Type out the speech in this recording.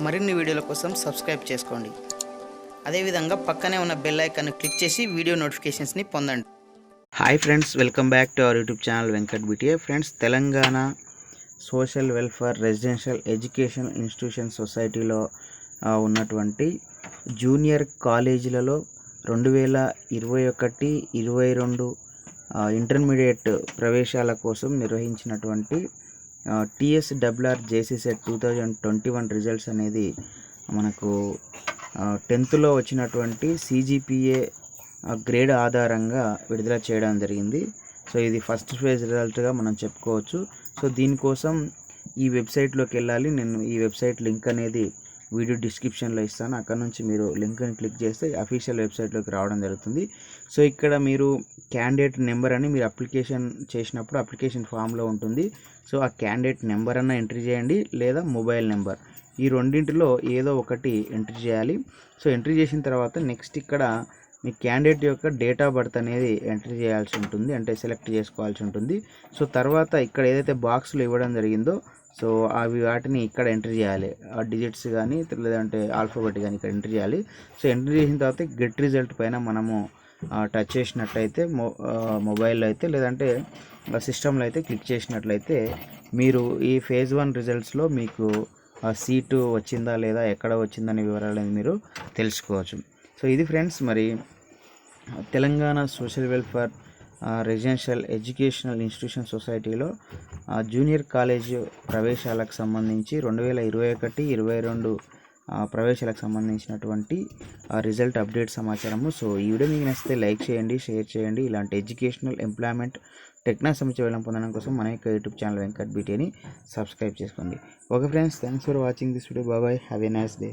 మరిన్ని వీడియోల కోసం సబ్స్క్రైబ్ చేసుకోండి. అదేవిధంగా పక్కనే ఉన్న బెల్ ఐకాన్ క్లిక్ చేసి వీడియో నోటిఫికేషన్స్ని పొందండి. Hi friends, welcome back to our YouTube channel Venkat BTA. Friends, Telangana social welfare residential education institution సొసైటీలో ఉన్నటువంటి జూనియర్ కాలేజీలలో 2021-22 ఇంటర్మీడియట్ ప్రవేశాల కోసం నిర్వహించినటువంటి TSWR JCSET 2021 రిజల్ట్స్ అనేది మనకు 10th వచ్చినటువంటి CGPA గ్రేడ్ ఆధారంగా విడుదల చేయడం జరిగింది. సో ఇది ఫస్ట్ ఫేజ్ రిజల్ట్గా మనం చెప్పుకోవచ్చు. సో దీనికోసం ఈ వెబ్సైట్లోకి వెళ్ళాలి. నేను ఈ వెబ్సైట్ లింక్ అనేది వీడియో డిస్క్రిప్షన్లో ఇస్తాను. అక్కడ నుంచి మీరు లింక్ని క్లిక్ చేస్తే అఫీషియల్ వెబ్సైట్లోకి రావడం జరుగుతుంది. సో ఇక్కడ మీరు క్యాండిడేట్ నెంబర్ అని మీరు అప్లికేషన్ చేసినప్పుడు అప్లికేషన్ ఫామ్లో ఉంటుంది. సో ఆ క్యాండిడేట్ నెంబర్ అన్న ఎంట్రీ చేయండి, లేదా మొబైల్ నెంబర్, ఈ రెండింటిలో ఏదో ఒకటి ఎంట్రీ చేయాలి. సో ఎంట్రీ చేసిన తర్వాత నెక్స్ట్ ఇక్కడ మీ క్యాండిడేట్ యొక్క డేట్ ఆఫ్ బర్త్ అనేది ఎంట్రీ చేయాల్సి ఉంటుంది, అంటే సెలెక్ట్ చేసుకోవాల్సి ఉంటుంది. సో తర్వాత ఇక్కడ ఏదైతే బాక్స్లో ఇవ్వడం జరిగిందో సో అవి వాటిని ఇక్కడ ఎంట్రీ చేయాలి. ఆ డిజిట్స్ కానీ లేదంటే ఆల్ఫాబెట్ కానీ ఇక్కడ ఎంట్రీ చేయాలి. సో ఎంట్రీ చేసిన తర్వాత గెట్ రిజల్ట్ పైన మనము టచ్ చేసినట్లయితే మొబైల్లో అయితే లేదంటే సిస్టంలో అయితే క్లిక్ చేసినట్లయితే మీరు ఈ ఫేజ్ 1 రిజల్ట్స్లో మీకు సీటు వచ్చిందా లేదా, ఎక్కడ వచ్చిందనే వివరాలు మీరు తెలుసుకోవచ్చు. సో ఇది ఫ్రెండ్స్, మరి Telangana social welfare residential educational institution సొసైటీలో జూనియర్ కాలేజ్ ప్రవేశాలకు సంబంధించి 2021-22 ప్రవేశాలకు సంబంధించినటువంటి రిజల్ట్ అప్డేట్ సమాచారము. సో ఈ వీడియో మీకు నచ్చితే లైక్ చేయండి, షేర్ చేయండి. ఇలాంటి ఎడ్యుకేషనల్, ఎంప్లాయ్మెంట్, టెక్నాలజీ సంబంధించిన వివరాలను పొందడం కోసం మన యొక్క యూట్యూబ్ ఛానల్ వెంకట్బిటిని సబ్స్క్రైబ్ చేసుకోండి. Okay friends, thanks for watching this video. Bye, have a nice day.